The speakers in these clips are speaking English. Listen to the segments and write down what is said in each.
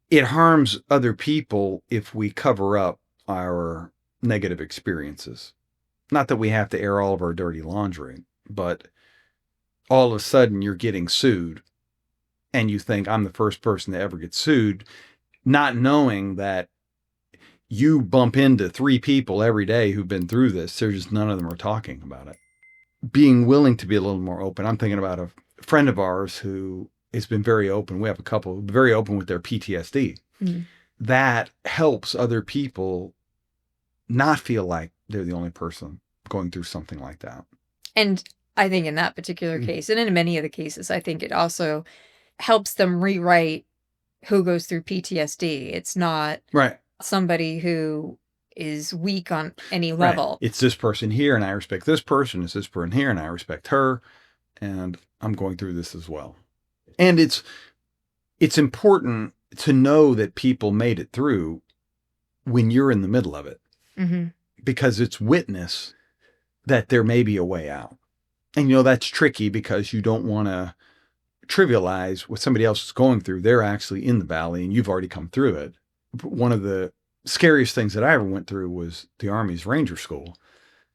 it harms other people if we cover up our negative experiences. Not that we have to air all of our dirty laundry, but all of a sudden you're getting sued and you think I'm the first person to ever get sued, not knowing that you bump into 3 people every day who've been through this. There's just none of them are talking about it. Being willing to be a little more open. I'm thinking about a friend of ours who has been very open. We have a couple very open with their PTSD. Mm. That helps other people not feel like they're the only person going through something like that. And I think in that particular case, and in many of the cases, I think it also helps them rewrite who goes through PTSD. It's not somebody who is weak on any level. Right. It's this person here, and I respect this person. It's this person here, and I respect her. And I'm going through this as well. And it's important to know that people made it through when you're in the middle of it. Mm-hmm. Because it's witness that there may be a way out. And, that's tricky because you don't want to trivialize what somebody else is going through. They're actually in the valley and you've already come through it. One of the scariest things that I ever went through was the Army's Ranger School.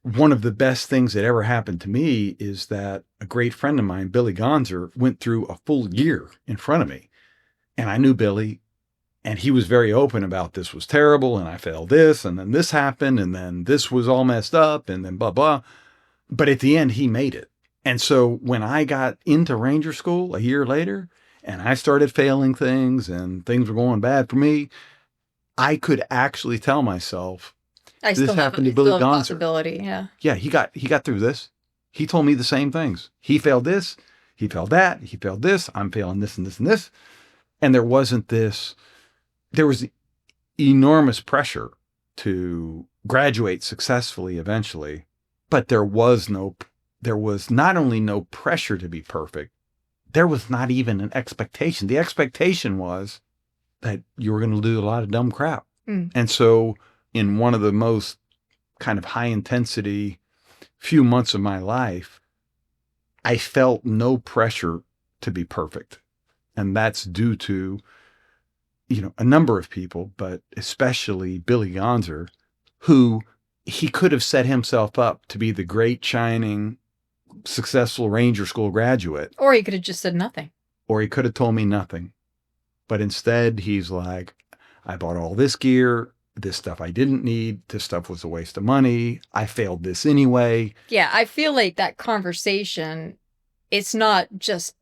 One of the best things that ever happened to me is that a great friend of mine, Billy Gonzer, went through a full year in front of me. And I knew Billy, and he was very open about this was terrible, and I failed this, and then this happened, and then this was all messed up, and then blah, blah. But at the end, he made it. And so when I got into Ranger School a year later, and I started failing things, and things were going bad for me, I could actually tell myself, this happened to Billy Gonzer. Yeah, he got through this. He told me the same things. He failed this, he failed that, he failed this, I'm failing this and this and this. And there was enormous pressure to graduate successfully eventually, but there was not only no pressure to be perfect, there was not even an expectation. The expectation was that you were going to do a lot of dumb crap. Mm. And so in one of the most kind of high intensity few months of my life, I felt no pressure to be perfect. And that's due to, a number of people, but especially Billy Gonzer, who he could have set himself up to be the great, shining, successful Ranger School graduate. Or he could have just said nothing. Or he could have told me nothing. But instead, he's like, I bought all this gear, this stuff I didn't need, this stuff was a waste of money, I failed this anyway. Yeah, I feel like that conversation, it's not just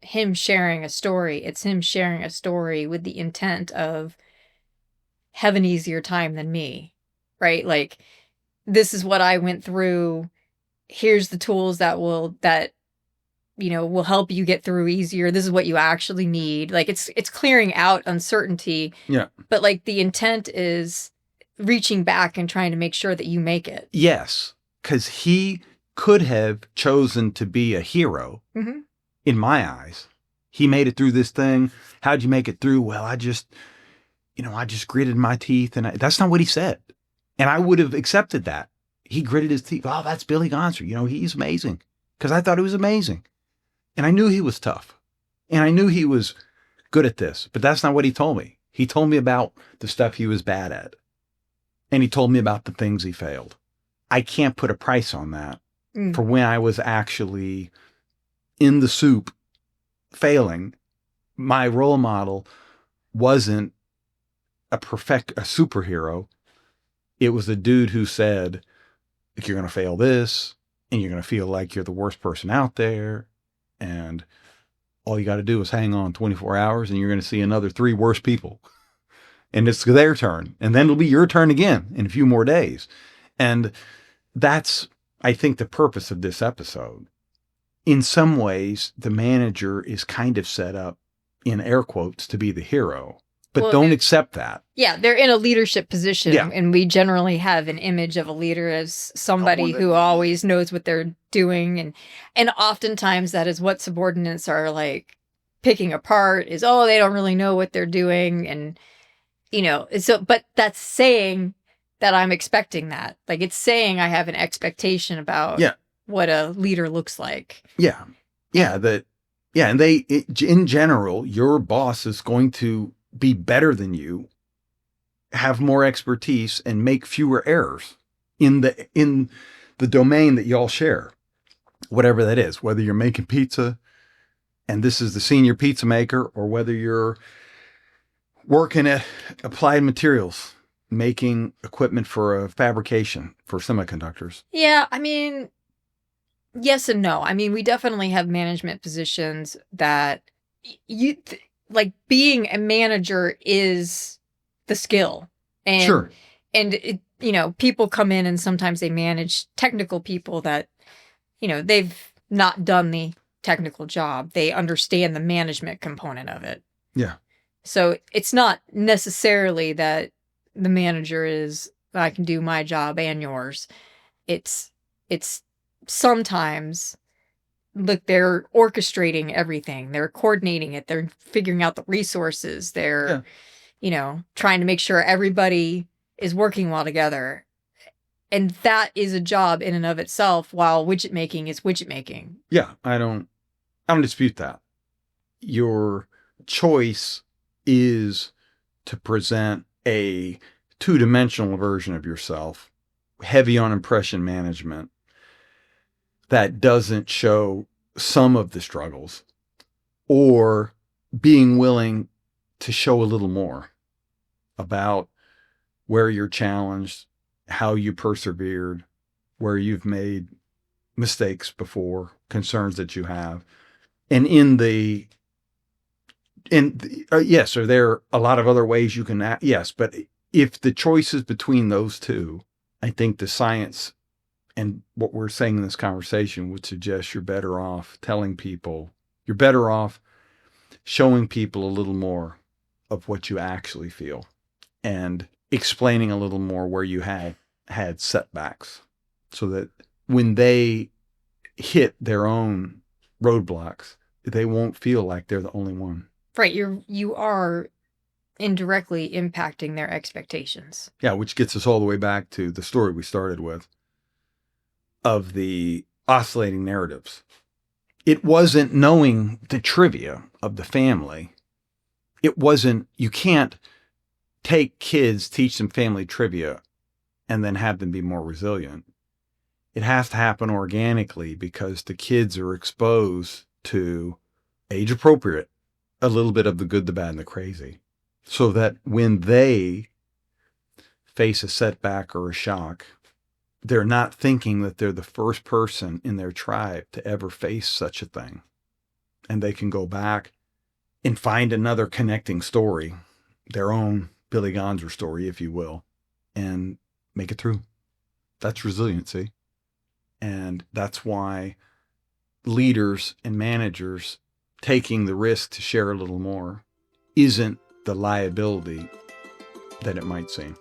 him sharing a story, it's him sharing a story with the intent of have an easier time than me, right? Like, this is what I went through. Here's the tools that will help you get through easier. This is what you actually need. Like, it's clearing out uncertainty. Yeah. But like the intent is reaching back and trying to make sure that you make it. Yes. Because he could have chosen to be a hero. Mm-hmm. In my eyes. He made it through this thing. How'd you make it through? Well, I just gritted my teeth. And that's not what he said. And I would have accepted that. He gritted his teeth. Oh, that's Billy Gonzer. He's amazing. Because I thought he was amazing. And I knew he was tough. And I knew he was good at this. But that's not what he told me. He told me about the stuff he was bad at. And he told me about the things he failed. I can't put a price on that for when I was actually in the soup failing. My role model wasn't a superhero. It was a dude who said, if you're going to fail this and you're going to feel like you're the worst person out there and all you got to do is hang on 24 hours and you're going to see another 3 worse people and it's their turn. And then it'll be your turn again in a few more days. And that's, I think, the purpose of this episode. In some ways, the manager is kind of set up, in air quotes, to be the hero, but don't accept that. Yeah, they're in a leadership position, and we generally have an image of a leader as somebody who always knows what they're doing, and oftentimes that is what subordinates are like picking apart, is, they don't really know what they're doing, and, but that's saying that I'm expecting that. Like, it's saying I have an expectation about what a leader looks like. Yeah. And in general, your boss is going to be better than you, have more expertise, and make fewer errors in the domain that y'all share, whatever that is, whether you're making pizza and this is the senior pizza maker, or whether you're working at Applied Materials, making equipment for a fabrication for semiconductors. Yeah, I mean, yes and no. I mean, we definitely have management positions that like being a manager is the skill. And, Sure. And, it, people come in and sometimes they manage technical people that, they've not done the technical job. They understand the management component of it. Yeah. So it's not necessarily that the manager is, I can do my job and yours. It's sometimes, look, they're orchestrating everything. They're coordinating it. They're figuring out the resources. They're, trying to make sure everybody is working well together. And that is a job in and of itself, while widget making is widget making. Yeah, I don't dispute that. Your choice is to present a two-dimensional version of yourself, heavy on impression management, that doesn't show some of the struggles, or being willing to show a little more about where you're challenged, how you persevered, where you've made mistakes before, concerns that you have. And yes, are there a lot of other ways you can act? Yes, but if the choice is between those two, I think the science and what we're saying in this conversation would suggest you're better off telling people, you're better off showing people a little more of what you actually feel and explaining a little more where you had setbacks, so that when they hit their own roadblocks, they won't feel like they're the only one. Right. You are indirectly impacting their expectations. Yeah, which gets us all the way back to the story we started with of the oscillating narratives. It wasn't knowing the trivia of the family. It wasn't, you can't take kids, teach them family trivia, and then have them be more resilient. It has to happen organically, because the kids are exposed to, age appropriate, a little bit of the good, the bad, and the crazy, so that when they face a setback or a shock, they're not thinking that they're the first person in their tribe to ever face such a thing. And they can go back and find another connecting story, their own Billy Gonzer story, if you will, and make it through. That's resiliency. And that's why leaders and managers taking the risk to share a little more isn't the liability that it might seem.